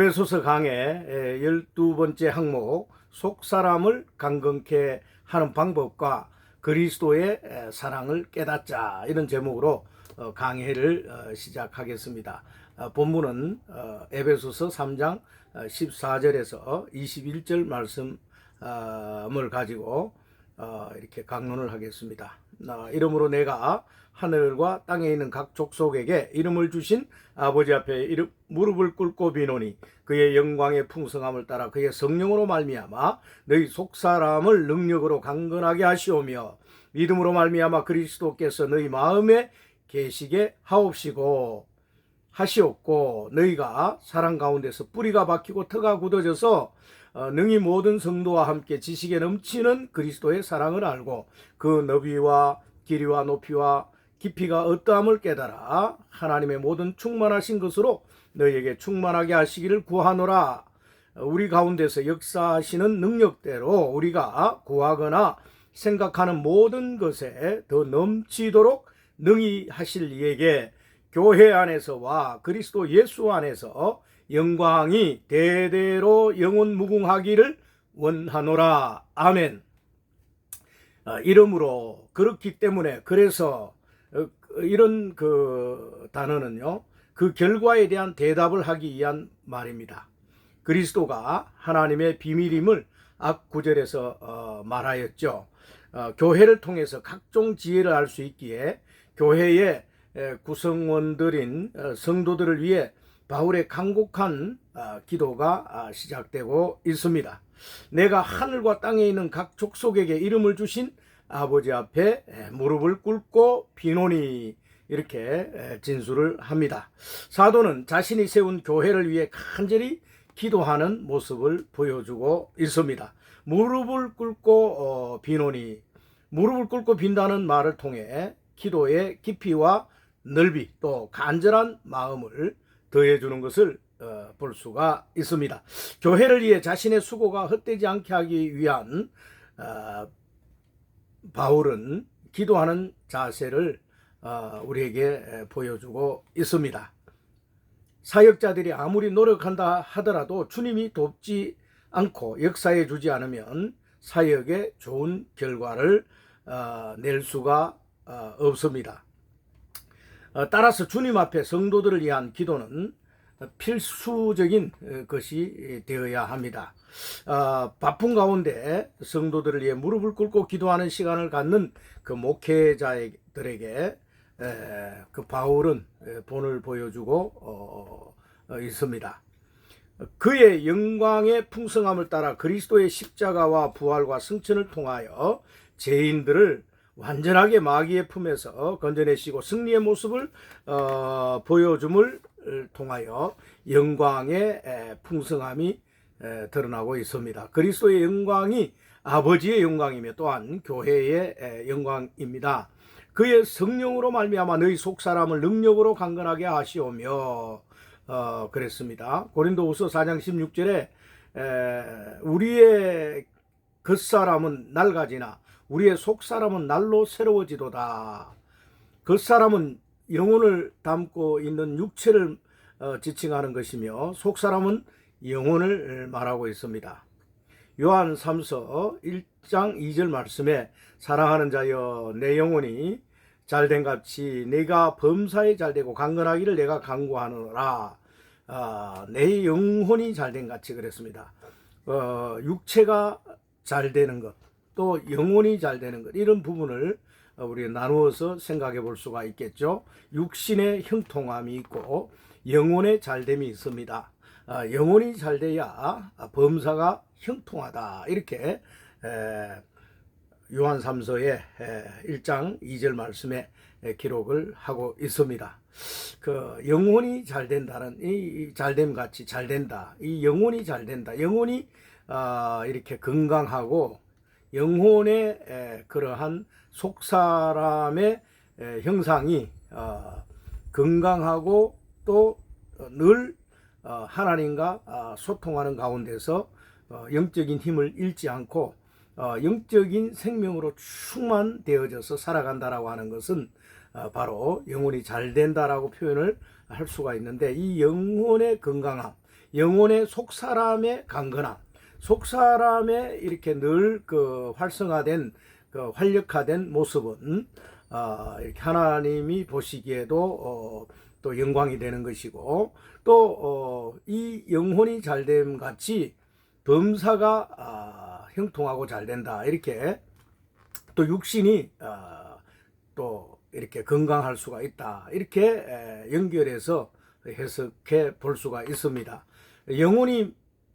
에베소서 강의 12번째 항목 속사람을 강건케 하는 방법과 그리스도의 사랑을 깨닫자, 이런 제목으로 강의를 시작하겠습니다. 본문은 에베소서 3장 14절에서 21절 말씀을 가지고 이렇게 강론을 하겠습니다. 이러므로 내가 하늘과 땅에 있는 각 족속에게 이름을 주신 아버지 앞에 무릎을 꿇고 비노니 그의 영광의 풍성함을 따라 그의 성령으로 말미암아 너희 속사람을 능력으로 강건하게 하시오며 믿음으로 말미암아 그리스도께서 너희 마음에 계시게 하시옵고 너희가 사랑 가운데서 뿌리가 박히고 터가 굳어져서 능히 모든 성도와 함께 지식에 넘치는 그리스도의 사랑을 알고 그 너비와 길이와 높이와 깊이가 어떠함을 깨달아 하나님의 모든 충만하신 것으로 너희에게 충만하게 하시기를 구하노라. 우리 가운데서 역사하시는 능력대로 우리가 구하거나 생각하는 모든 것에 더 넘치도록 능히 하실 이에게 교회 안에서와 그리스도 예수 안에서 영광이 대대로 영원 무궁하기를 원하노라. 아멘. 이러므로 그렇기 때문에 그래서 이런 단어는요, 그 결과에 대한 대답을 하기 위한 말입니다. 그리스도가 하나님의 비밀임을 앞 구절에서 말하였죠. 교회를 통해서 각종 지혜를 알 수 있기에 교회의 구성원들인 성도들을 위해 바울의 간곡한 기도가 시작되고 있습니다. 내가 하늘과 땅에 있는 각 족속에게 이름을 주신 아버지 앞에 무릎을 꿇고 비노니, 이렇게 진술을 합니다. 사도는 자신이 세운 교회를 위해 간절히 기도하는 모습을 보여주고 있습니다. 무릎을 꿇고 비노니, 무릎을 꿇고 빈다는 말을 통해 기도의 깊이와 넓이 또 간절한 마음을 더해주는 것을 볼 수가 있습니다. 교회를 위해 자신의 수고가 헛되지 않게 하기 위한 바울은 기도하는 자세를 우리에게 보여주고 있습니다. 사역자들이 아무리 노력한다 하더라도 주님이 돕지 않고 역사해 주지 않으면 사역에 좋은 결과를 낼 수가 없습니다. 따라서 주님 앞에 성도들을 위한 기도는 필수적인 것이 되어야 합니다. 바쁜 가운데 성도들을 위해 무릎을 꿇고 기도하는 시간을 갖는 그 목회자들에게 그 바울은 본을 보여주고 있습니다. 그의 영광의 풍성함을 따라 그리스도의 십자가와 부활과 승천을 통하여 죄인들을 완전하게 마귀의 품에서 건져내시고 승리의 모습을 보여줌을 통하여 영광의 풍성함이 드러나고 있습니다. 그리스도의 영광이 아버지의 영광이며 또한 교회의 영광입니다. 그의 성령으로 말미암아 너희 속사람을 능력으로 강건하게 하시오며 그랬습니다. 고린도후서 4장 16절에 우리의 겉사람은 낡아지나 우리의 속사람은 날로 새로워지도다. 겉사람은 영혼을 담고 있는 육체를 지칭하는 것이며 속사람은 영혼을 말하고 있습니다. 요한 3서 1장 2절 말씀에 사랑하는 자여 내 영혼이 잘된 같이 내가 범사에 잘되고 강건하기를 내가 간구하노라. 내 영혼이 잘된 같이 그랬습니다. 육체가 잘되는 것, 또 영혼이 잘되는 것, 이런 부분을 우리가 나누어서 생각해 볼 수가 있겠죠. 육신의 형통함이 있고 영혼의 잘됨이 있습니다. 영혼이 잘돼야 범사가 형통하다, 이렇게 요한 3서의 1장 2절 말씀에 기록을 하고 있습니다. 그 영혼이 잘된다는 이 잘됨 같이 잘된다, 이 영혼이 잘된다, 영혼이 이렇게 건강하고 영혼의 그러한 속사람의 형상이 건강하고 또 늘 하나님과 소통하는 가운데서 영적인 힘을 잃지 않고 영적인 생명으로 충만되어져서 살아간다라고 하는 것은 바로 영혼이 잘 된다라고 표현을 할 수가 있는데, 이 영혼의 건강함, 영혼의 속사람의 강건함, 속사람의 이렇게 늘 그 활성화된 그 활력화된 모습은 이렇게 하나님이 보시기에도 또 영광이 되는 것이고, 또 이 영혼이 잘됨 같이 범사가 형통하고 잘 된다, 이렇게 또 육신이 또 이렇게 건강할 수가 있다, 이렇게 연결해서 해석해 볼 수가 있습니다. 영혼이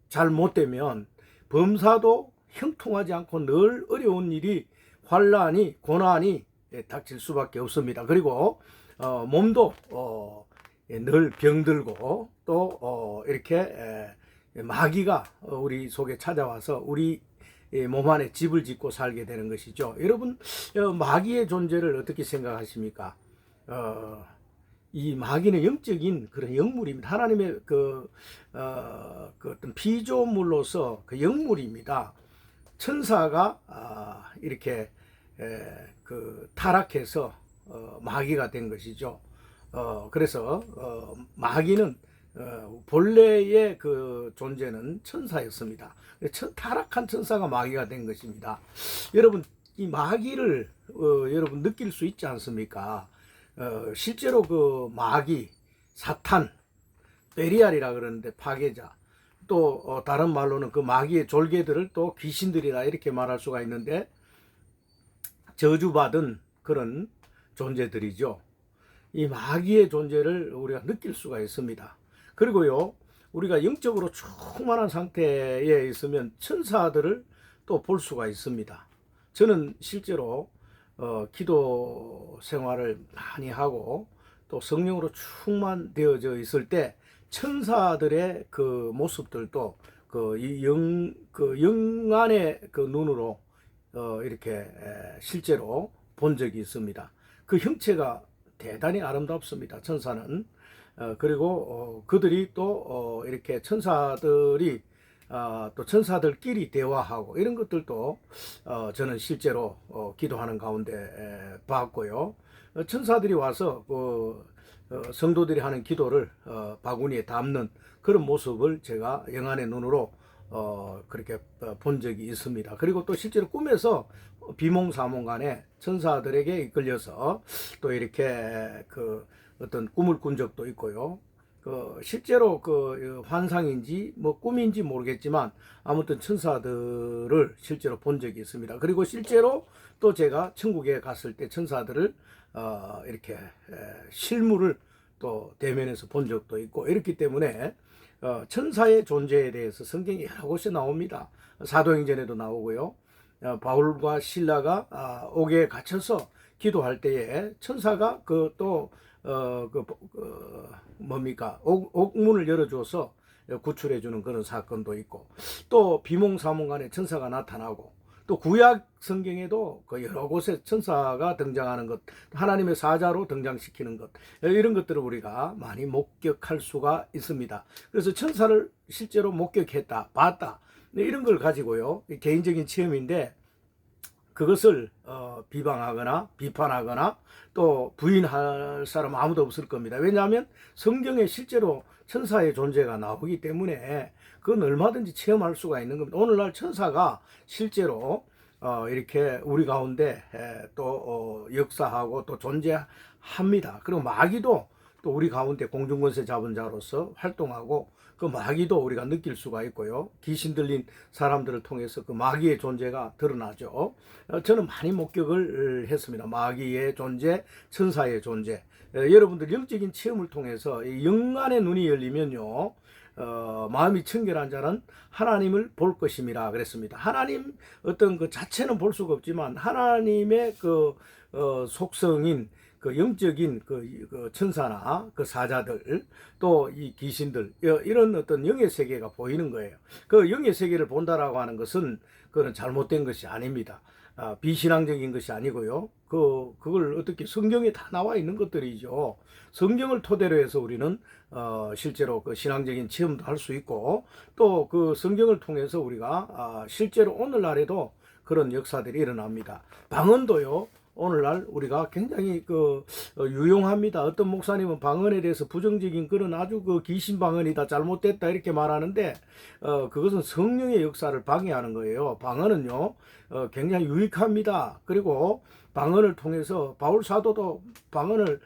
잘 못되면 범사도 형통하지 않고 늘 어려운 일이, 환란이, 고난이 닥칠 수밖에 없습니다. 그리고 몸도 늘 병들고, 또 이렇게 마귀가 우리 속에 찾아와서 우리 몸 안에 집을 짓고 살게 되는 것이죠. 여러분, 마귀의 존재를 어떻게 생각하십니까? 이 마귀는 영적인 그런 영물입니다. 하나님의 그 어떤 피조물로서 그 영물입니다. 천사가 이렇게 그 타락해서 마귀가 된 것이죠. 그래서 마귀는 본래의 그 존재는 천사였습니다. 타락한 천사가 마귀가 된 것입니다. 여러분, 이 마귀를 여러분 느낄 수 있지 않습니까? 실제로 그 마귀, 사탄, 베리알이라 그러는데 파괴자, 또 다른 말로는 그 마귀의 졸개들을 또 귀신들이라 이렇게 말할 수가 있는데, 저주받은 그런 존재들이죠. 이 마귀의 존재를 우리가 느낄 수가 있습니다. 그리고요, 우리가 영적으로 충만한 상태에 있으면 천사들을 또 볼 수가 있습니다. 저는 실제로 기도 생활을 많이 하고 또 성령으로 충만되어져 있을 때 천사들의 그 모습들도 그 영안의 그 눈으로 이렇게 실제로 본 적이 있습니다. 그 형체가 대단히 아름답습니다. 천사는. 그리고 그들이 또 이렇게 천사들이 또 천사들끼리 대화하고 이런 것들도 저는 실제로 기도하는 가운데 봤고요. 천사들이 와서 성도들이 하는 기도를 바구니에 담는 그런 모습을 제가 영안의 눈으로 그렇게 본 적이 있습니다. 그리고 또 실제로 꿈에서 비몽사몽간에 천사들에게 이끌려서 또 이렇게 그 어떤 꿈을 꾼 적도 있고요. 실제로 그 환상인지 뭐 꿈인지 모르겠지만 아무튼 천사들을 실제로 본 적이 있습니다. 그리고 실제로 또 제가 천국에 갔을 때 천사들을 이렇게 실물을 또 대면에서 본 적도 있고, 이렇기 때문에 천사의 존재에 대해서 성경이 여러 곳에 나옵니다. 사도행전에도 나오고요. 바울과 실라가 옥에 갇혀서 기도할 때에 천사가 옥문을 열어줘서 구출해주는 그런 사건도 있고, 또 비몽사몽간에 천사가 나타나고, 또 구약 성경에도 그 여러 곳에 천사가 등장하는 것, 하나님의 사자로 등장시키는 것, 이런 것들을 우리가 많이 목격할 수가 있습니다. 그래서 천사를 실제로 목격했다, 봤다, 이런 걸 가지고요, 개인적인 체험인데, 그것을 비방하거나 비판하거나 또 부인할 사람 아무도 없을 겁니다. 왜냐하면 성경에 실제로 천사의 존재가 나오기 때문에 그건 얼마든지 체험할 수가 있는 겁니다. 오늘날 천사가 실제로 이렇게 우리 가운데 또 역사하고 또 존재합니다. 그리고 마귀도 또 우리 가운데 공중권세 잡은 자로서 활동하고, 그 마귀도 우리가 느낄 수가 있고요. 귀신 들린 사람들을 통해서 그 마귀의 존재가 드러나죠. 저는 많이 목격을 했습니다. 마귀의 존재, 천사의 존재. 여러분들 영적인 체험을 통해서 영안의 눈이 열리면요, 마음이 청결한 자는 하나님을 볼 것임이라 그랬습니다. 하나님 어떤 그 자체는 볼 수가 없지만 하나님의 그 속성인 그 영적인 그 천사나 그 사자들, 또 이 귀신들, 이런 어떤 영의 세계가 보이는 거예요. 그 영의 세계를 본다라고 하는 것은 그건 잘못된 것이 아닙니다. 비신앙적인 것이 아니고요. 그걸 어떻게 성경에 다 나와 있는 것들이죠. 성경을 토대로 해서 우리는 실제로 그 신앙적인 체험도 할 수 있고, 또 그 성경을 통해서 우리가 실제로 오늘날에도 그런 역사들이 일어납니다. 방언도요, 오늘날 우리가 굉장히 유용합니다. 어떤 목사님은 방언에 대해서 부정적인 그런 아주 귀신 방언이다, 잘못됐다 이렇게 말하는데 그것은 성령의 역사를 방해하는 거예요. 방언은요 굉장히 유익합니다. 그리고 방언을 통해서 바울 사도도 방언을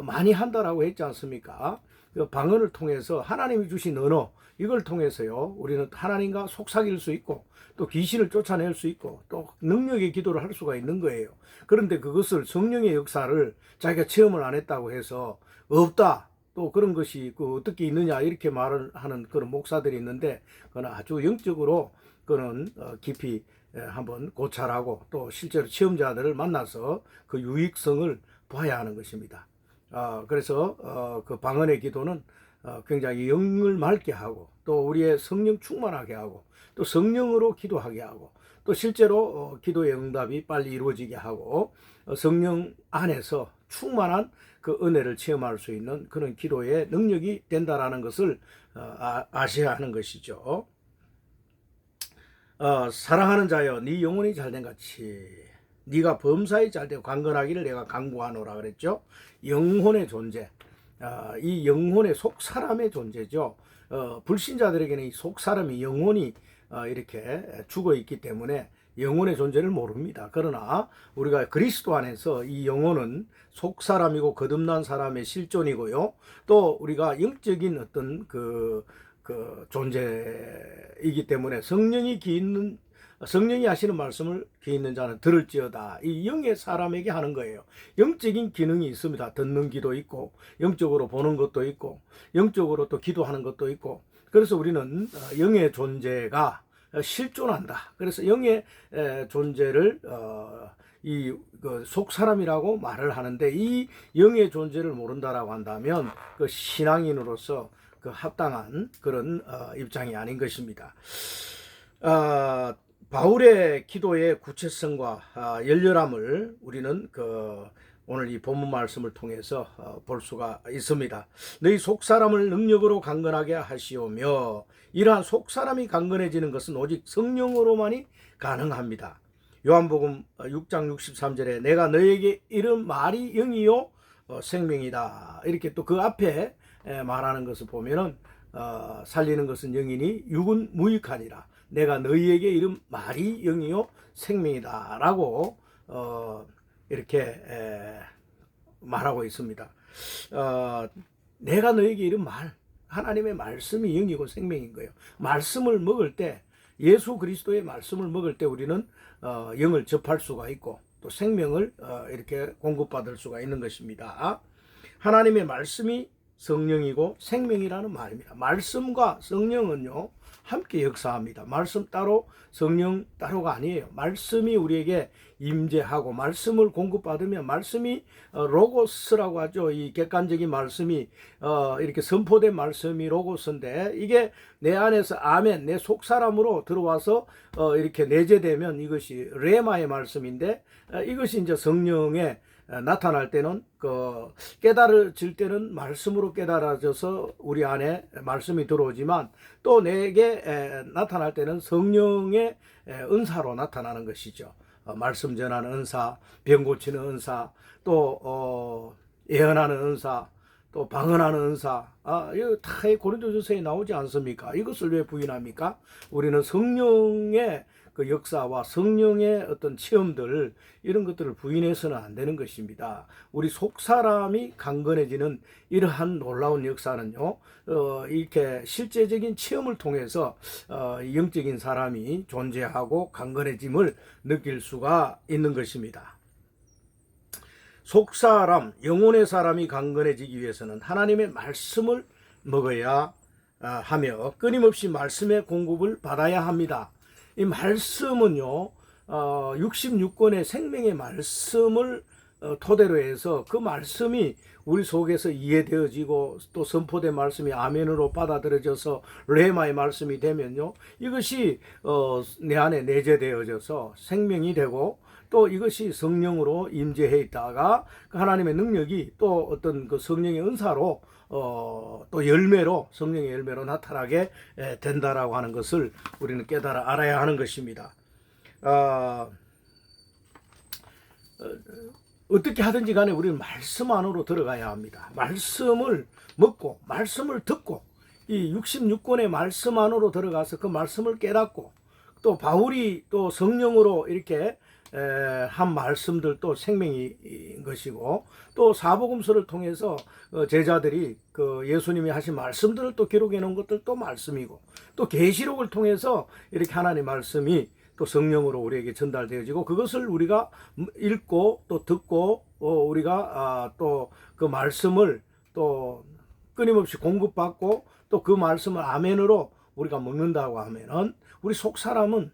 많이 한다라고 했지 않습니까? 그 방언을 통해서 하나님이 주신 언어, 이걸 통해서요 우리는 하나님과 속삭일 수 있고 또 귀신을 쫓아낼 수 있고 또 능력의 기도를 할 수가 있는 거예요. 그런데 그것을 성령의 역사를 자기가 체험을 안 했다고 해서 없다, 또 그런 것이 어떻게 있느냐 이렇게 말을 하는 그런 목사들이 있는데, 그건 아주 영적으로 그는 깊이 한번 고찰하고 또 실제로 체험자들을 만나서 그 유익성을 봐야 하는 것입니다. 그래서 그 방언의 기도는 굉장히 영을 맑게 하고 또 우리의 성령 충만하게 하고 또 성령으로 기도하게 하고 또 실제로 기도의 응답이 빨리 이루어지게 하고 성령 안에서 충만한 그 은혜를 체험할 수 있는 그런 기도의 능력이 된다라는 것을 아셔야 하는 것이죠. 사랑하는 자여, 네 영혼이 잘된 같이 네가 범사에 잘되고 강건하기를 내가 간구하노라 그랬죠. 영혼의 존재, 이 영혼의 속사람의 존재죠. 불신자들에게는 이 속사람이 영혼이 이렇게 죽어 있기 때문에 영혼의 존재를 모릅니다. 그러나 우리가 그리스도 안에서 이 영혼은 속사람이고 거듭난 사람의 실존이고요. 또 우리가 영적인 어떤 그 존재이기 때문에 성령이 하시는 말씀을 귀 있는 자는 들을지어다. 이 영의 사람에게 하는 거예요. 영적인 기능이 있습니다. 듣는 기도 있고 영적으로 보는 것도 있고 영적으로 또 기도하는 것도 있고, 그래서 우리는 영의 존재가 실존한다. 그래서 영의 존재를 이 속사람이라고 말을 하는데, 이 영의 존재를 모른다라고 한다면 그 신앙인으로서 그 합당한 그런 입장이 아닌 것입니다. 바울의 기도의 구체성과 열렬함을 우리는 오늘 이 본문 말씀을 통해서 볼 수가 있습니다. 너희 속사람을 능력으로 강건하게 하시오며, 이러한 속사람이 강건해지는 것은 오직 성령으로만이 가능합니다. 요한복음 6장 63절에 내가 너에게 이른 말이 영이요 생명이다, 이렇게 또 그 앞에 말하는 것을 보면은 살리는 것은 영이니 육은 무익하니라, 내가 너희에게 이른 말이 영이요 생명이다 라고 이렇게 말하고 있습니다. 내가 너에게 이른 말, 하나님의 말씀이 영이고 생명인 거예요. 말씀을 먹을 때, 예수 그리스도의 말씀을 먹을 때 우리는 영을 접할 수가 있고 또 생명을 이렇게 공급받을 수가 있는 것입니다. 하나님의 말씀이 성령이고 생명이라는 말입니다. 말씀과 성령은요 함께 역사합니다. 말씀 따로 성령 따로가 아니에요. 말씀이 우리에게 임재하고 말씀을 공급받으면, 말씀이 로고스라고 하죠. 이 객관적인 말씀이 이렇게 선포된 말씀이 로고스인데, 이게 내 안에서 아멘, 내 속사람으로 들어와서 이렇게 내재되면 이것이 레마의 말씀인데, 이것이 이제 성령의 나타날 때는 깨달아질 때는 말씀으로 깨달아져서 우리 안에 말씀이 들어오지만, 또 내게 나타날 때는 성령의 은사로 나타나는 것이죠. 말씀 전하는 은사, 병 고치는 은사, 또 예언하는 은사, 또 방언하는 은사, 이거 다 고린도전서에 나오지 않습니까? 이것을 왜 부인합니까? 우리는 성령의 그 역사와 성령의 어떤 체험들, 이런 것들을 부인해서는 안 되는 것입니다. 우리 속사람이 강건해지는 이러한 놀라운 역사는요, 이렇게 실제적인 체험을 통해서 영적인 사람이 존재하고 강건해짐을 느낄 수가 있는 것입니다. 속사람, 영혼의 사람이 강건해지기 위해서는 하나님의 말씀을 먹어야 하며 끊임없이 말씀의 공급을 받아야 합니다. 이 말씀은요 66권의 생명의 말씀을 토대로 해서 그 말씀이 우리 속에서 이해되어지고 또 선포된 말씀이 아멘으로 받아들여져서 레마의 말씀이 되면요, 이것이 내 안에 내재되어져서 생명이 되고, 또 이것이 성령으로 임재해 있다가 하나님의 능력이 또 어떤 그 성령의 은사로 또 열매로, 성령의 열매로 나타나게 된다라고 하는 것을 우리는 깨달아 알아야 하는 것입니다. 어떻게 하든지 간에 우리는 말씀 안으로 들어가야 합니다. 말씀을 먹고 말씀을 듣고 이 66권의 말씀 안으로 들어가서 그 말씀을 깨닫고 또 바울이 또 성령으로 이렇게 한 말씀들도 생명인 것이고 또 사복음서를 통해서 제자들이 그 예수님이 하신 말씀들을 또 기록해 놓은 것들도 말씀이고 또 계시록을 통해서 이렇게 하나님의 말씀이 또 성령으로 우리에게 전달되어지고 그것을 우리가 읽고 또 듣고 우리가 또 그 말씀을 또 끊임없이 공급받고 또 그 말씀을 아멘으로 우리가 먹는다고 하면은 우리 속 사람은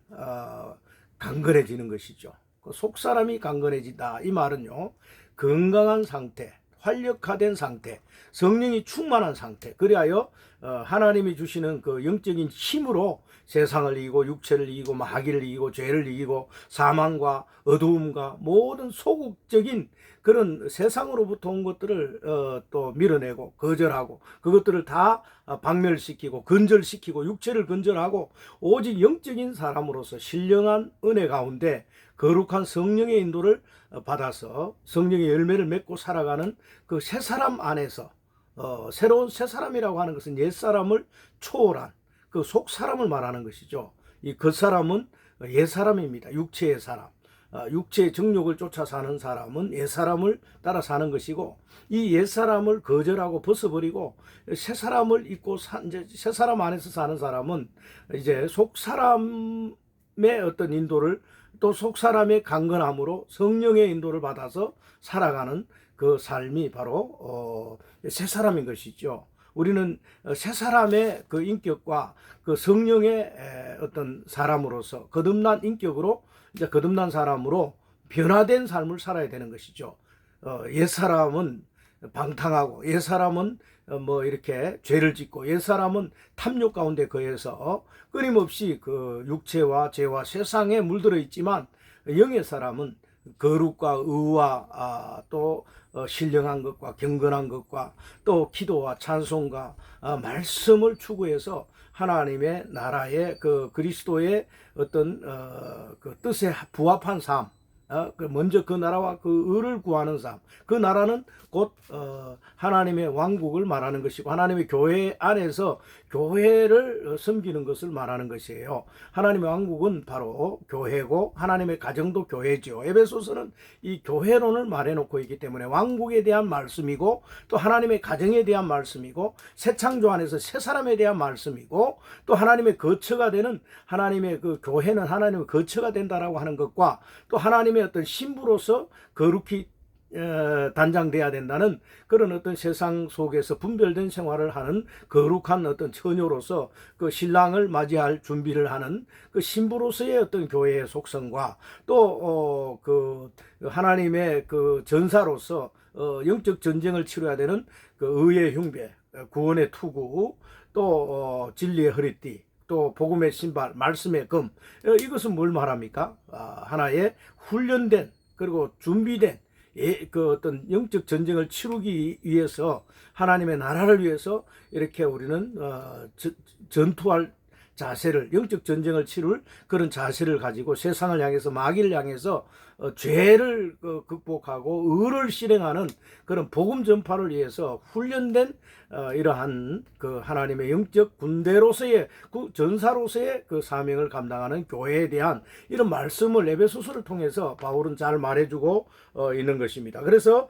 강건해지는 것이죠. 속 사람이 강건해진다. 이 말은요, 건강한 상태, 활력화된 상태, 성령이 충만한 상태. 그리하여 하나님이 주시는 그 영적인 힘으로 세상을 이기고 육체를 이기고 마귀를 이기고 죄를 이기고 사망과 어두움과 모든 소극적인 그런 세상으로부터 온 것들을 또 밀어내고 거절하고 그것들을 다 박멸시키고 건절시키고 육체를 건절하고 오직 영적인 사람으로서 신령한 은혜 가운데 거룩한 성령의 인도를 받아서 성령의 열매를 맺고 살아가는 그 새 사람 안에서 새로운 새 사람이라고 하는 것은 옛 사람을 초월한 그 속 사람을 말하는 것이죠. 이 겉사람은 옛 사람입니다. 육체의 사람. 육체의 정욕을 쫓아 사는 사람은 옛 사람을 따라 사는 것이고 이 옛 사람을 거절하고 벗어버리고 새 사람을 입고 이제 새 사람 안에서 사는 사람은 이제 속 사람의 어떤 인도를 또 속 사람의 강건함으로 성령의 인도를 받아서 살아가는 그 삶이 바로 새 사람인 것이죠. 우리는 새 사람의 그 인격과 그 성령의 어떤 사람으로서 거듭난 인격으로 이제 거듭난 사람으로 변화된 삶을 살아야 되는 것이죠. 옛 사람은 방탕하고 옛 사람은 뭐 이렇게 죄를 짓고 옛 사람은 탐욕 가운데 거해서 끊임없이 그 육체와 죄와 세상에 물들어 있지만 영의 사람은 거룩과 의와 또 신령한 것과 경건한 것과 또 기도와 찬송과 말씀을 추구해서 하나님의 나라의 그 그리스도의 어떤 그 뜻에 부합한 삶, 먼저 그 나라와 그 의를 구하는 삶, 그 나라는 곧 하나님의 왕국을 말하는 것이고 하나님의 교회 안에서 교회를 섬기는 것을 말하는 것이에요. 하나님의 왕국은 바로 교회고 하나님의 가정도 교회죠. 에베소서는 이 교회론을 말해놓고 있기 때문에 왕국에 대한 말씀이고 또 하나님의 가정에 대한 말씀이고 새 창조 안에서 새 사람에 대한 말씀이고 또 하나님의 거처가 되는 하나님의 그 교회는 하나님의 거처가 된다라고 하는 것과 또 하나님의 어떤 신부로서 거룩히 단장돼야 된다는 그런 어떤 세상 속에서 분별된 생활을 하는 거룩한 어떤 처녀로서 그 신랑을 맞이할 준비를 하는 그 신부로서의 어떤 교회의 속성과 또 그 하나님의 그 전사로서 영적 전쟁을 치러야 되는 그 의의 흉배, 구원의 투구, 또 진리의 허리띠, 또 복음의 신발, 말씀의 금, 이것은 뭘 말합니까? 하나의 훈련된 그리고 준비된 그 어떤 영적 전쟁을 치르기 위해서 하나님의 나라를 위해서 이렇게 우리는 전투할 자세를 영적 전쟁을 치룰 그런 자세를 가지고 세상을 향해서 마귀를 향해서 죄를 극복하고 의를 실행하는 그런 복음 전파를 위해서 훈련된 이러한 그 하나님의 영적 군대로서의 전사로서의 그 사명을 감당하는 교회에 대한 이런 말씀을 에베소서를 통해서 바울은 잘 말해주고 있는 것입니다. 그래서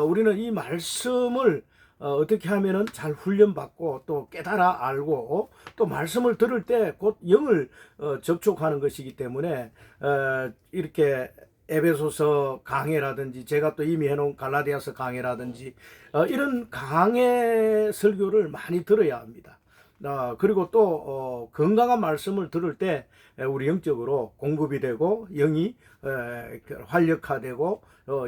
우리는 이 말씀을 어떻게 하면은 잘 훈련받고 또 깨달아 알고 또 말씀을 들을 때 곧 영을 접촉하는 것이기 때문에 이렇게 에베소서 강해라든지 제가 또 이미 해놓은 갈라디아서 강해라든지 이런 강해 설교를 많이 들어야 합니다. 그리고 또 건강한 말씀을 들을 때 우리 영적으로 공급이 되고 영이 활력화되고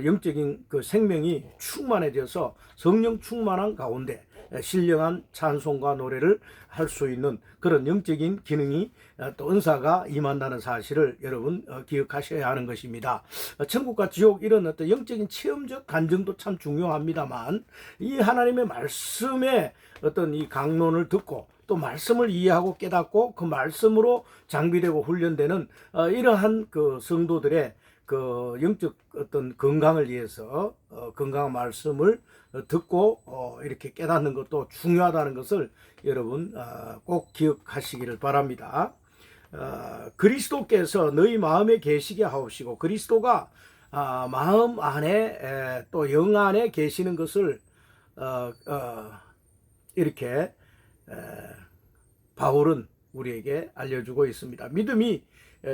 영적인 그 생명이 충만해져서 성령 충만한 가운데 신령한 찬송과 노래를 할 수 있는 그런 영적인 기능이 또 은사가 임한다는 사실을 여러분 기억하셔야 하는 것입니다. 천국과 지옥 이런 어떤 영적인 체험적 간증도 참 중요합니다만 이 하나님의 말씀의 어떤 이 강론을 듣고 또 말씀을 이해하고 깨닫고 그 말씀으로 장비되고 훈련되는 이러한 그 성도들의 그 영적 어떤 건강을 위해서 건강한 말씀을 듣고 이렇게 깨닫는 것도 중요하다는 것을 여러분 꼭 기억하시기를 바랍니다. 그리스도께서 너희 마음에 계시게 하옵시고, 그리스도가 마음 안에 또 영 안에 계시는 것을 이렇게 바울은 우리에게 알려주고 있습니다. 믿음이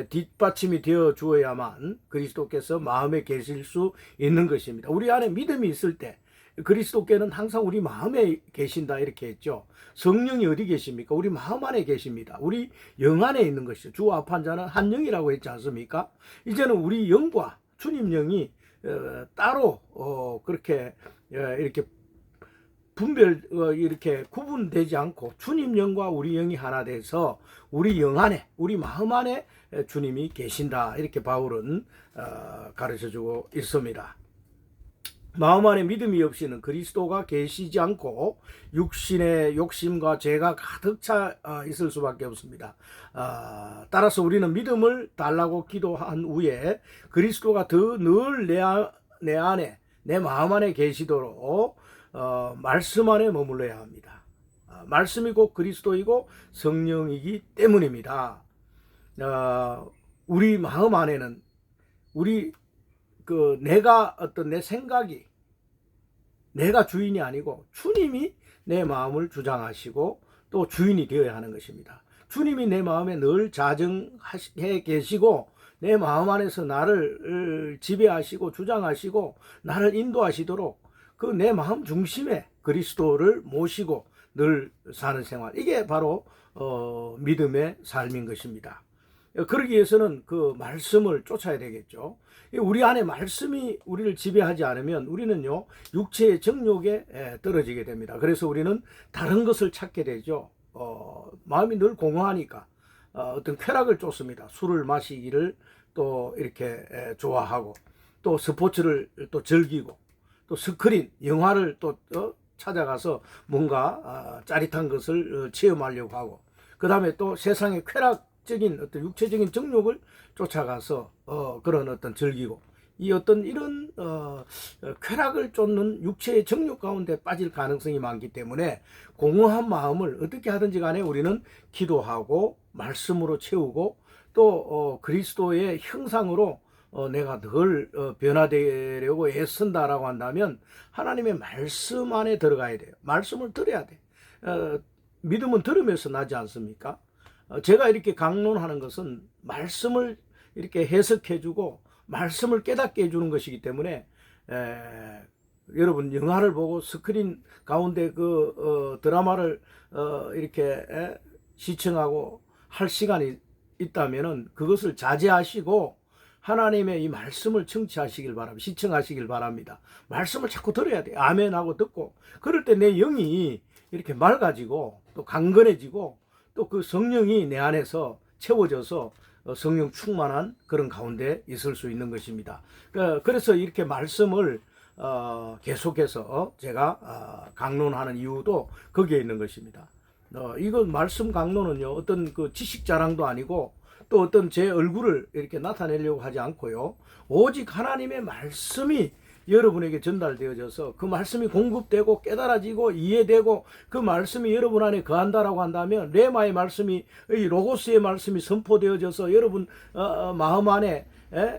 뒷받침이 되어 주어야만 그리스도께서 마음에 계실 수 있는 것입니다. 우리 안에 믿음이 있을 때 그리스도께는 항상 우리 마음에 계신다 이렇게 했죠. 성령이 어디 계십니까? 우리 마음 안에 계십니다. 우리 영 안에 있는 것이죠. 주 앞한 자는 한 영이라고 했지 않습니까? 이제는 우리 영과 주님 영이 따로 그렇게 이렇게 분별 이렇게 구분되지 않고 주님 영과 우리 영이 하나 돼서 우리 영 안에, 우리 마음 안에 주님이 계신다 이렇게 바울은 가르쳐주고 있습니다. 마음 안에 믿음이 없이는 그리스도가 계시지 않고 육신의 욕심과 죄가 가득 차 있을 수밖에 없습니다. 따라서 우리는 믿음을 달라고 기도한 후에 그리스도가 더 늘 내 안에, 내 마음 안에 계시도록 말씀 안에 머물러야 합니다. 말씀이 곧 그리스도이고 성령이기 때문입니다. 우리 마음 안에는 우리 내가 어떤 내 생각이 내가 주인이 아니고 주님이 내 마음을 주장하시고 또 주인이 되어야 하는 것입니다. 주님이 내 마음에 늘 자정해 계시고 내 마음 안에서 나를 지배하시고 주장하시고 나를 인도하시도록 그 내 마음 중심에 그리스도를 모시고 늘 사는 생활, 이게 바로 믿음의 삶인 것입니다. 그러기 위해서는 그 말씀을 쫓아야 되겠죠. 우리 안에 말씀이 우리를 지배하지 않으면 우리는요 육체의 정욕에 떨어지게 됩니다. 그래서 우리는 다른 것을 찾게 되죠. 마음이 늘 공허하니까 어떤 쾌락을 쫓습니다. 술을 마시기를 또 이렇게 좋아하고 또 스포츠를 또 즐기고 또 스크린, 영화를 또 찾아가서 뭔가 짜릿한 것을 체험하려고 하고, 그 다음에 또 세상의 쾌락적인 어떤 육체적인 정욕을 쫓아가서 그런 어떤 즐기고, 이 어떤 이런 쾌락을 쫓는 육체의 정욕 가운데 빠질 가능성이 많기 때문에 공허한 마음을 어떻게 하든지 간에 우리는 기도하고 말씀으로 채우고 또 그리스도의 형상으로 내가 늘 변화되려고 애쓴다라고 한다면 하나님의 말씀 안에 들어가야 돼요. 말씀을 들어야 돼. 믿음은 들으면서 나지 않습니까? 제가 이렇게 강론하는 것은 말씀을 이렇게 해석해주고 말씀을 깨닫게 해주는 것이기 때문에 여러분 영화를 보고 스크린 가운데 그 드라마를 이렇게 시청하고 할 시간이 있다면은 그것을 자제하시고 하나님의 이 말씀을 청취하시길 바랍니다. 시청하시길 바랍니다. 말씀을 자꾸 들어야 돼요. 아멘하고 듣고. 그럴 때 내 영이 이렇게 맑아지고 또 강건해지고 또 그 성령이 내 안에서 채워져서 성령 충만한 그런 가운데 있을 수 있는 것입니다. 그래서 이렇게 말씀을 계속해서 제가 강론하는 이유도 거기에 있는 것입니다. 이거 말씀 강론은요 어떤 그 지식 자랑도 아니고 또 어떤 제 얼굴을 이렇게 나타내려고 하지 않고요, 오직 하나님의 말씀이 여러분에게 전달되어져서 그 말씀이 공급되고 깨달아지고 이해되고 그 말씀이 여러분 안에 거한다라고 한다면 레마의 말씀이, 이 로고스의 말씀이 선포되어져서 여러분 마음 안에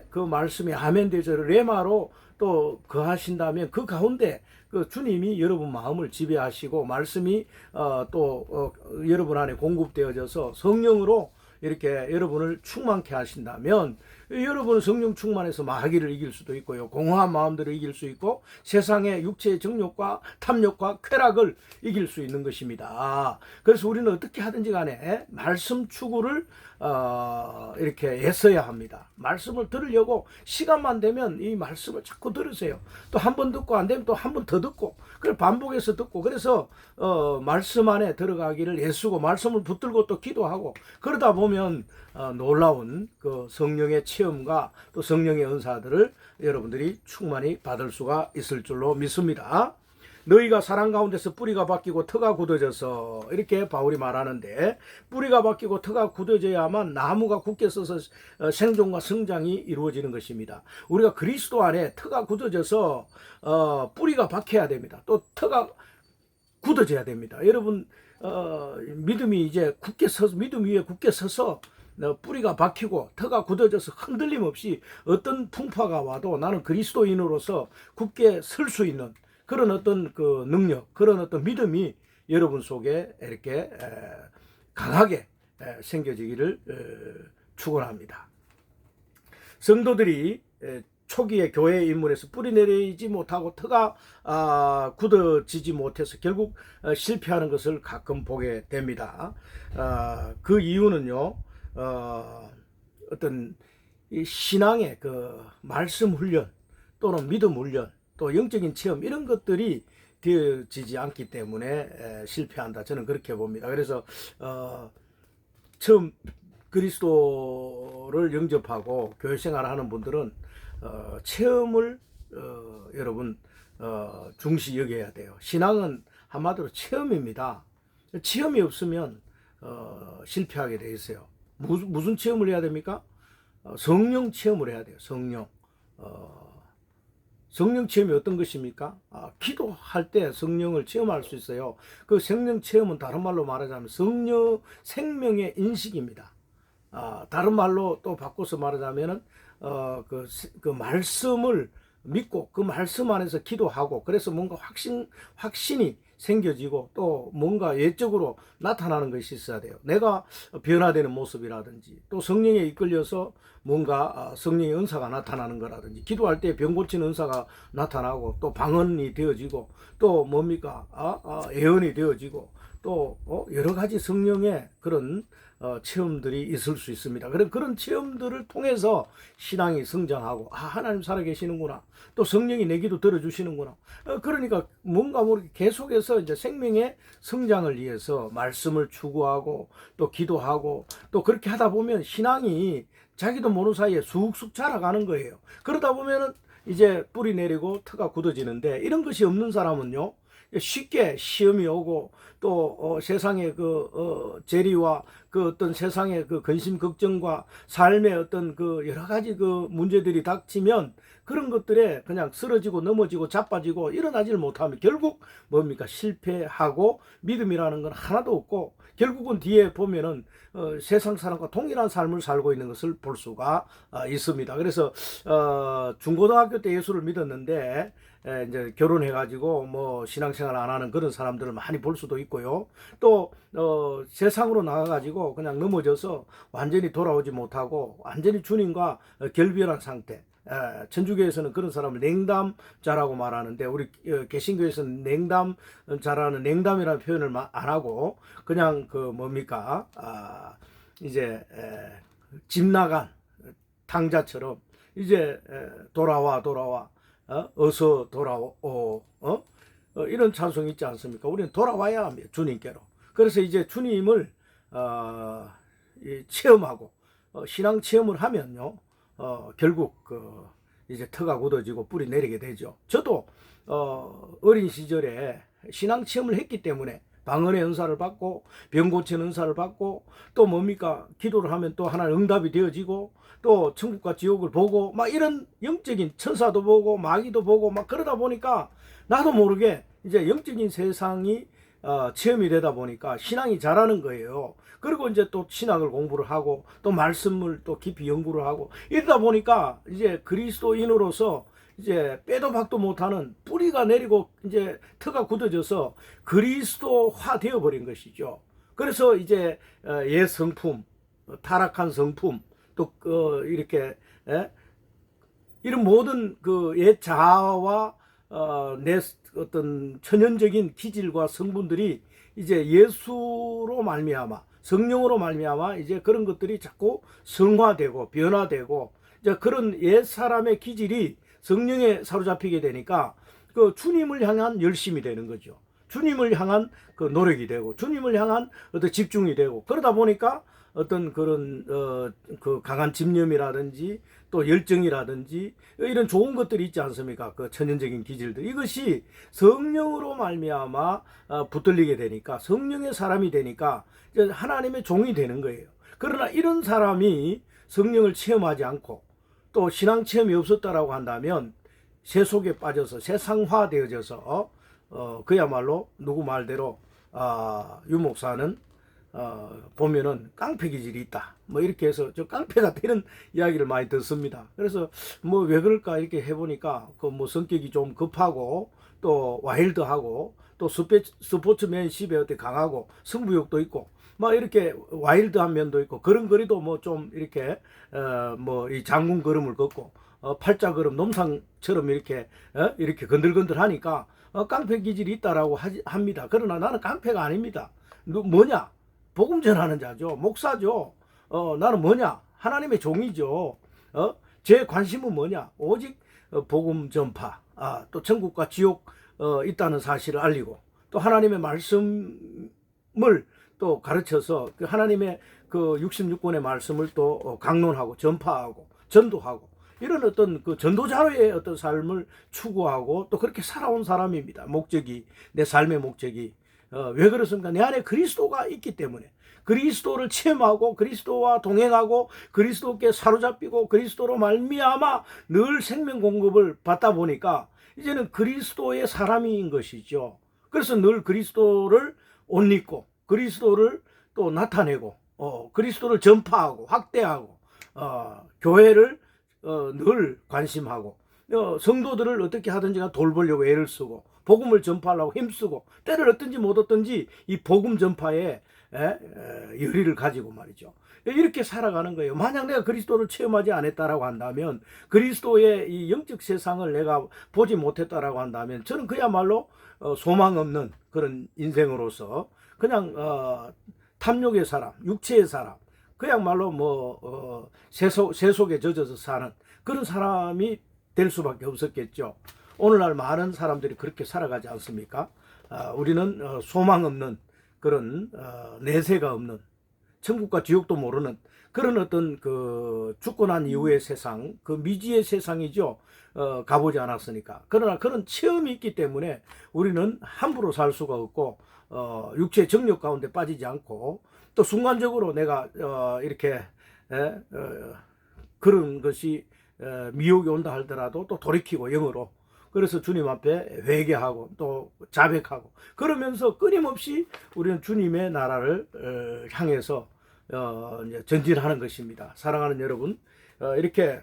그 말씀이 아멘되어져 레마로 또 거하신다면 그 가운데 그 주님이 여러분 마음을 지배하시고 말씀이 또 여러분 안에 공급되어져서 성령으로 이렇게 여러분을 충만케 하신다면 여러분은 성령 충만해서 마귀를 이길 수도 있고요, 공허한 마음들을 이길 수 있고 세상의 육체의 정욕과 탐욕과 쾌락을 이길 수 있는 것입니다. 그래서 우리는 어떻게 하든지 간에 말씀 추구를 이렇게 애써야 합니다. 말씀을 들으려고 시간만 되면 이 말씀을 자꾸 들으세요. 또 한 번 듣고 안 되면 또 한 번 더 듣고, 그걸 반복해서 듣고, 그래서 말씀 안에 들어가기를 애쓰고 말씀을 붙들고 또 기도하고, 그러다 보면 놀라운 그 성령의 체험과 또 성령의 은사들을 여러분들이 충만히 받을 수가 있을 줄로 믿습니다. 너희가 사랑 가운데서 뿌리가 바뀌고 터가 굳어져서, 이렇게 바울이 말하는데, 뿌리가 바뀌고 터가 굳어져야만 나무가 굳게 서서 생존과 성장이 이루어지는 것입니다. 우리가 그리스도 안에 터가 굳어져서 뿌리가 박혀야 됩니다. 또 터가 굳어져야 됩니다. 여러분, 믿음이 이제 굳게 서서, 믿음 위에 굳게 서서 뿌리가 박히고 터가 굳어져서 흔들림 없이 어떤 풍파가 와도 나는 그리스도인으로서 굳게 설 수 있는 그런 어떤 그 능력, 그런 어떤 믿음이 여러분 속에 이렇게 강하게 생겨지기를 축원합니다. 성도들이 초기에 교회 인물에서 뿌리 내리지 못하고 터가 굳어지지 못해서 결국 실패하는 것을 가끔 보게 됩니다. 그 이유는요, 어떤 이 신앙의 그 말씀 훈련 또는 믿음 훈련 또 영적인 체험, 이런 것들이 되어지지 않기 때문에 실패한다, 저는 그렇게 봅니다. 그래서 처음 그리스도를 영접하고 교회 생활을 하는 분들은 체험을 여러분 중시 여겨야 돼요. 신앙은 한마디로 체험입니다. 체험이 없으면 실패하게 돼 있어요. 무슨 체험을 해야 됩니까? 성령 체험을 해야 돼요. 성령 체험이 어떤 것입니까? 기도할 때 성령을 체험할 수 있어요. 그 성령 체험은 다른 말로 말하자면 생명의 인식입니다. 다른 말로 또 바꿔서 말하자면은 그 말씀을 믿고 그 말씀 안에서 기도하고, 그래서 뭔가 확신이 생겨지고 또 뭔가 외적으로 나타나는 것이 있어야 돼요. 내가 변화되는 모습이라든지, 또 성령에 이끌려서 뭔가 성령의 은사가 나타나는 거라든지, 기도할 때 병 고치는 은사가 나타나고, 또 방언이 되어지고, 또 뭡니까 예언이 되어지고, 또 여러 가지 성령의 그런 체험들이 있을 수 있습니다. 그런 체험들을 통해서 신앙이 성장하고, 하나님 살아계시는구나, 또 성령이 내 기도 들어주시는구나. 그러니까 뭔가 모르게 계속해서 이제 생명의 성장을 위해서 말씀을 추구하고 또 기도하고, 또 그렇게 하다 보면 신앙이 자기도 모르는 사이에 쑥쑥 자라가는 거예요. 그러다 보면은 이제 뿌리 내리고 터가 굳어지는데, 이런 것이 없는 사람은요, 쉽게 시험이 오고 또 세상의 그 재리와 그 어떤 세상의 그 근심 걱정과 삶의 어떤 그 여러 가지 그 문제들이 닥치면 그런 것들에 그냥 쓰러지고 넘어지고 자빠지고 일어나지를 못하면 결국 뭡니까? 실패하고 믿음이라는 건 하나도 없고, 결국은 뒤에 보면은 세상 사람과 동일한 삶을 살고 있는 것을 볼 수가 있습니다. 그래서 중고등학교 때 예수를 믿었는데 이제 결혼해가지고 뭐 신앙생활 안 하는 그런 사람들을 많이 볼 수도 있고요. 또 세상으로 나가가지고 그냥 넘어져서 완전히 돌아오지 못하고 완전히 주님과 결별한 상태. 천주교에서는 그런 사람을 냉담자라고 말하는데, 우리 개신교에서는 냉담자라는 냉담이라는 표현을 안 하고 그냥 그 뭡니까 이제 집 나간 탕자처럼 이제 돌아와 어서 돌아오 이런 찬송이 있지 않습니까? 우리는 돌아와야 합니다, 주님께로. 그래서 이제 주님을 체험하고 신앙 체험을 하면요, 결국 이제 터가 굳어지고 뿌리 내리게 되죠. 저도 어린 시절에 신앙 체험을 했기 때문에 방언의 은사를 받고 병 고치는 은사를 받고, 또 뭡니까 기도를 하면 또 하나님 응답이 되어지고, 또 천국과 지옥을 보고 막 이런 영적인 천사도 보고 마귀도 보고 막 그러다 보니까 나도 모르게 이제 영적인 세상이 체험이 되다 보니까 신앙이 자라는 거예요. 그리고 이제 또 신학을 공부를 하고 또 말씀을 또 깊이 연구를 하고, 이러다 보니까 이제 그리스도인으로서 이제 빼도 박도 못하는 뿌리가 내리고 이제 터가 굳어져서 그리스도화 되어버린 것이죠. 그래서 이제 옛 성품, 타락한 성품, 또 이렇게 이런 모든 그 옛 자아와 내 어떤 천연적인 기질과 성분들이 이제 예수로 말미암아, 성령으로 말미암아 이제 그런 것들이 자꾸 성화되고 변화되고, 이제 그런 옛 사람의 기질이 성령에 사로잡히게 되니까 그 주님을 향한 열심이 되는 거죠. 주님을 향한 그 노력이 되고 주님을 향한 어떤 집중이 되고, 그러다 보니까 어떤 그런 그 강한 집념이라든지 또 열정이라든지 이런 좋은 것들이 있지 않습니까? 그 천연적인 기질들, 이것이 성령으로 말미암아 붙들리게 되니까, 성령의 사람이 되니까 이제 하나님의 종이 되는 거예요. 그러나 이런 사람이 성령을 체험하지 않고 또 신앙 체험이 없었다라고 한다면 세속에 빠져서 세상화 되어져서 그야말로 누구 말대로 유 목사는 보면은 깡패 기질이 있다, 뭐 이렇게 해서 저 깡패가 되는 이야기를 많이 듣습니다. 그래서 뭐 왜 그럴까 이렇게 해보니까 그 뭐 성격이 좀 급하고 또 와일드하고 또 스포츠맨십에 어때 강하고 승부욕도 있고 막 이렇게 와일드한 면도 있고, 걸음걸이도 뭐 좀 이렇게 뭐 이 장군 걸음을 걷고 팔자 걸음 놈상처럼 이렇게 이렇게 건들건들 하니까 깡패 기질이 있다라고 합니다. 그러나 나는 깡패가 아닙니다. 뭐냐? 복음 전하는 자죠. 목사죠. 나는 뭐냐? 하나님의 종이죠. 제 관심은 뭐냐? 오직 복음 전파, 또 천국과 지옥 있다는 사실을 알리고, 또 하나님의 말씀을 또 가르쳐서 그 하나님의 그 66권의 말씀을 또 강론하고 전파하고 전도하고, 이런 어떤 그 전도자로의 어떤 삶을 추구하고 또 그렇게 살아온 사람입니다. 목적이, 내 삶의 목적이 왜 그렇습니까? 내 안에 그리스도가 있기 때문에, 그리스도를 체험하고 그리스도와 동행하고 그리스도께 사로잡히고 그리스도로 말미암아 늘 생명 공급을 받다 보니까 이제는 그리스도의 사람인 것이죠. 그래서 늘 그리스도를 옷 입고 그리스도를 또 나타내고 그리스도를 전파하고 확대하고 교회를 늘 관심하고 성도들을 어떻게 하든지 돌보려고 애를 쓰고 복음을 전파하려고 힘쓰고, 때를 얻든지 못 얻든지 이 복음 전파에 열의를 가지고 말이죠. 이렇게 살아가는 거예요. 만약 내가 그리스도를 체험하지 않았다라고 한다면, 그리스도의 이 영적 세상을 내가 보지 못했다라고 한다면, 저는 그야말로 소망 없는 그런 인생으로서 그냥 탐욕의 사람, 육체의 사람, 그야말로 뭐 세속에 젖어서 사는 그런 사람이 될 수밖에 없었겠죠. 오늘날 많은 사람들이 그렇게 살아가지 않습니까? 우리는 소망 없는 그런 내세가 없는, 천국과 지옥도 모르는 그런 어떤 그 죽고 난 이후의 세상, 그 미지의 세상이죠. 가보지 않았으니까. 그러나 그런 체험이 있기 때문에 우리는 함부로 살 수가 없고 육체의 정욕 가운데 빠지지 않고, 또 순간적으로 내가 이렇게 그런 것이 미혹이 온다 하더라도 또 돌이키고 영으로, 그래서 주님 앞에 회개하고 또 자백하고 그러면서 끊임없이 우리는 주님의 나라를 향해서 이제 전진하는 것입니다. 사랑하는 여러분, 이렇게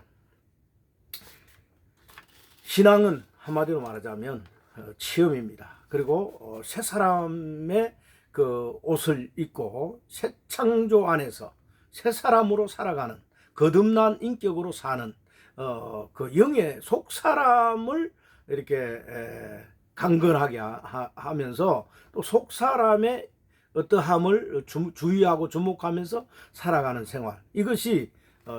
신앙은 한마디로 말하자면 체험입니다. 그리고 새 사람의 그 옷을 입고 새 창조 안에서 새 사람으로 살아가는, 거듭난 인격으로 사는 그 영의 속 사람을 이렇게 강건하게 하면서 또 속 사람의 어떠함을 주의하고 주목하면서 살아가는 생활, 이것이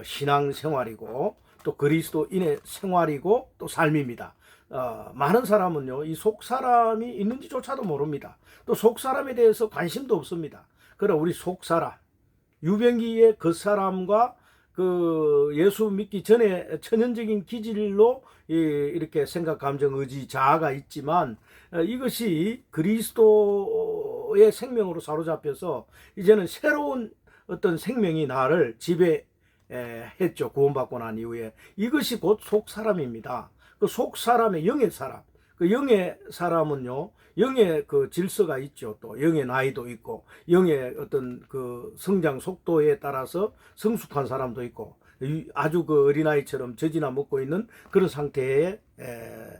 신앙 생활이고 또 그리스도인의 생활이고 또 삶입니다. 많은 사람은요, 이 속 사람이 있는지조차도 모릅니다. 또 속 사람에 대해서 관심도 없습니다. 그러나 우리 속 사람, 유병기의 그 사람과 그 예수 믿기 전에 천연적인 기질로 이렇게 생각, 감정, 의지, 자아가 있지만 이것이 그리스도의 생명으로 사로잡혀서 이제는 새로운 어떤 생명이 나를 지배했죠. 구원받고 난 이후에. 이것이 곧 속 사람입니다. 그 속 사람의 영의 사람, 그 영의 사람은요, 영의 그 질서가 있죠. 또 영의 나이도 있고 영의 어떤 그 성장 속도에 따라서 성숙한 사람도 있고 아주 그 어린아이처럼 젖이나 먹고 있는 그런 상태의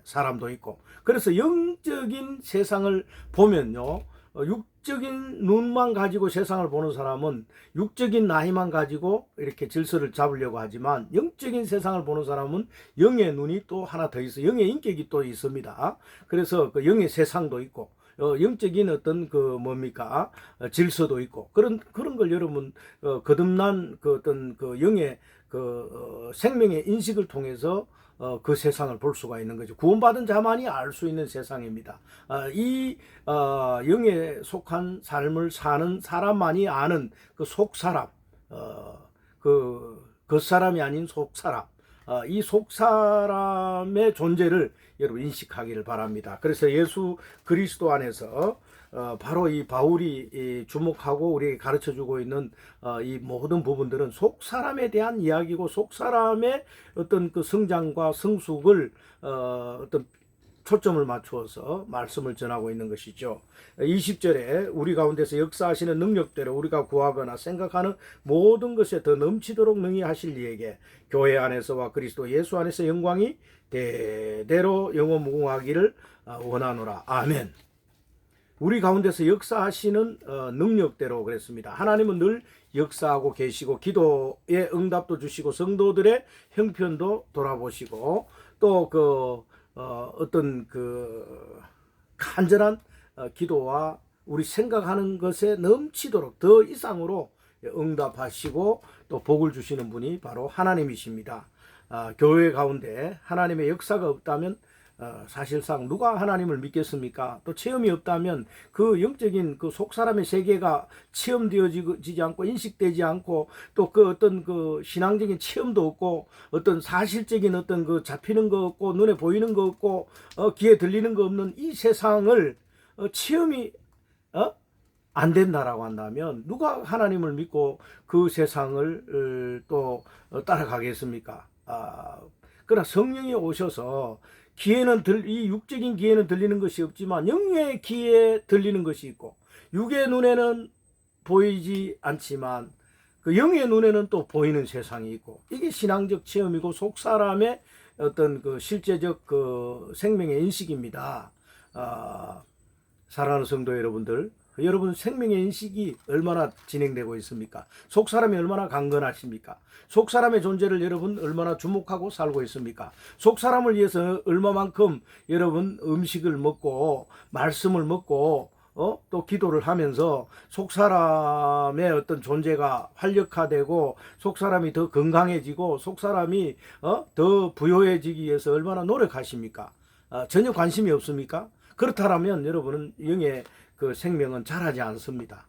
사람도 있고, 그래서 영적인 세상을 보면요, 육적인 눈만 가지고 세상을 보는 사람은 육적인 나이만 가지고 이렇게 질서를 잡으려고 하지만, 영적인 세상을 보는 사람은 영의 눈이 또 하나 더 있어, 영의 인격이 또 있습니다. 그래서 그 영의 세상도 있고 영적인 어떤 그 뭡니까 질서도 있고, 그런 걸 여러분 거듭난 그 어떤 그 영의 그 생명의 인식을 통해서 그 세상을 볼 수가 있는 거죠. 구원받은 자만이 알 수 있는 세상입니다. 이 영에 속한 삶을 사는 사람만이 아는 그 속 사람, 겉사람이 아닌 속사람, 이 속사람의 존재를 여러분 인식하기를 바랍니다. 그래서 예수 그리스도 안에서 바로 이 바울이 주목하고 우리에게 가르쳐주고 있는 이 모든 부분들은 속사람에 대한 이야기고, 속사람의 어떤 그 성장과 성숙을 어떤 초점을 맞추어서 말씀을 전하고 있는 것이죠. 20절에 우리 가운데서 역사하시는 능력대로 우리가 구하거나 생각하는 모든 것에 더 넘치도록 능히 하실 이에게 교회 안에서와 그리스도 예수 안에서 영광이 대대로 영원 무궁하기를 원하노라. 아멘. 우리 가운데서 역사하시는 능력대로 그랬습니다. 하나님은 늘 역사하고 계시고 기도의 응답도 주시고 성도들의 형편도 돌아보시고 또 어떤 그 간절한 기도와 우리 생각하는 것에 넘치도록 더 이상으로 응답하시고 또 복을 주시는 분이 바로 하나님이십니다. 교회 가운데 하나님의 역사가 없다면 사실상 누가 하나님을 믿겠습니까? 또 체험이 없다면 그 영적인 그 속사람의 세계가 체험되어지지 않고 인식되지 않고 또 그 어떤 그 신앙적인 체험도 없고 어떤 사실적인 어떤 그 잡히는 거 없고 눈에 보이는 거 없고 귀에 들리는 거 없는 이 세상을 체험이 안 된다라고 한다면 누가 하나님을 믿고 그 세상을 또 따라가겠습니까? 그러나 성령이 오셔서 귀에는 이 육적인 귀에는 들리는 것이 없지만 영의 귀에 들리는 것이 있고, 육의 눈에는 보이지 않지만 그 영의 눈에는 또 보이는 세상이 있고, 이게 신앙적 체험이고 속사람의 어떤 그 실제적 그 생명의 인식입니다. 사랑하는 성도 여러분들, 여러분 생명의 인식이 얼마나 진행되고 있습니까? 속사람이 얼마나 강건하십니까? 속사람의 존재를 여러분 얼마나 주목하고 살고 있습니까? 속사람을 위해서 얼마만큼 여러분 음식을 먹고 말씀을 먹고 또 기도를 하면서 속사람의 어떤 존재가 활력화되고 속사람이 더 건강해지고 속사람이 더 부요해지기 위해서 얼마나 노력하십니까? 전혀 관심이 없습니까? 그렇다면 여러분은 영의 그 생명은 자라지 않습니다.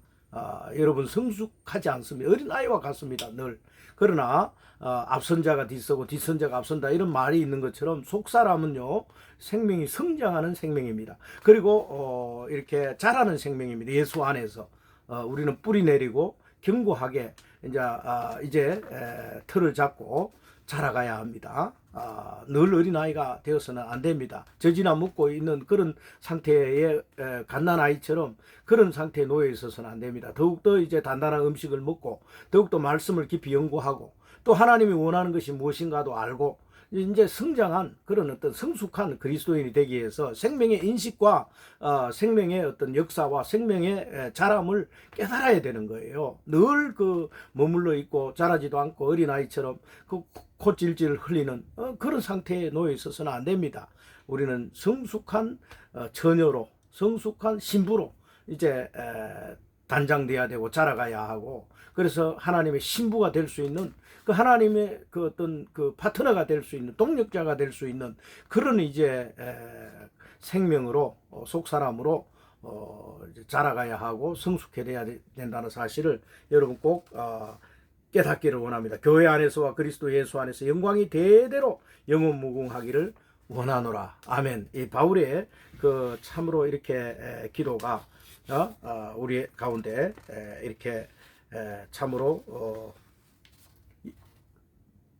여러분 성숙하지 않습니다. 어린아이와 같습니다. 늘. 그러나 앞선 자가 뒤서고 뒤선 자가 앞선다 이런 말이 있는 것처럼 속사람은요 생명이 성장하는 생명입니다. 그리고 이렇게 자라는 생명입니다. 예수 안에서 우리는 뿌리 내리고 견고하게 이제 틀을 잡고 자라가야 합니다. 늘 어린아이가 되어서는 안 됩니다. 젖이나 먹고 있는 그런 상태의 갓난아이처럼 그런 상태에 놓여 있어서는 안 됩니다. 더욱더 이제 단단한 음식을 먹고 더욱더 말씀을 깊이 연구하고 또 하나님이 원하는 것이 무엇인가도 알고 이제 성장한 그런 어떤 성숙한 그리스도인이 되기 위해서 생명의 인식과 생명의 어떤 역사와 생명의 자람을 깨달아야 되는 거예요. 늘 그 머물러 있고 자라지도 않고 어린아이처럼 그 콧질질 흘리는 그런 상태에 놓여 있어서는 안 됩니다. 우리는 성숙한 처녀로 성숙한 신부로 이제 단장돼야 되고 자라가야 하고, 그래서 하나님의 신부가 될 수 있는 그 하나님의 그 어떤 그 파트너가 될 수 있는 동력자가 될 수 있는 그런 이제 생명으로 속사람으로 이제 자라가야 하고 성숙해야 된다는 사실을 여러분 꼭 깨닫기를 원합니다. 교회 안에서와 그리스도 예수 안에서 영광이 대대로 영원 무궁하기를 원하노라. 아멘. 이 바울의 그 참으로 이렇게 기도가 우리 가운데 이렇게 참으로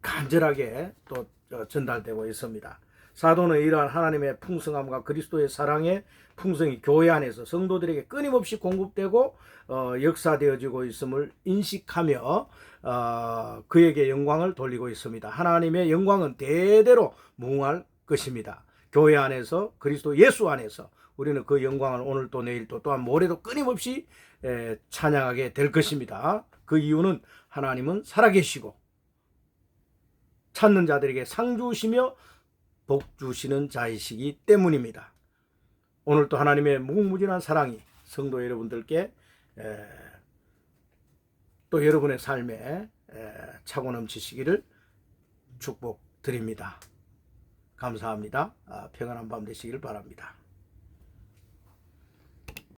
간절하게 또 전달되고 있습니다. 사도는 이러한 하나님의 풍성함과 그리스도의 사랑의 풍성이 교회 안에서 성도들에게 끊임없이 공급되고 역사되어지고 있음을 인식하며 그에게 영광을 돌리고 있습니다. 하나님의 영광은 대대로 무궁할 것입니다. 교회 안에서 그리스도 예수 안에서 우리는 그 영광을 오늘 또 내일 또 또한 모레도 끊임없이 찬양하게 될 것입니다. 그 이유는 하나님은 살아계시고 찾는 자들에게 상 주시며 복 주시는 자이시기 때문입니다. 오늘 또 하나님의 무궁무진한 사랑이 성도 여러분들께 또 여러분의 삶에 차고 넘치시기를 축복드립니다. 감사합니다. 평안한 밤 되시길 바랍니다.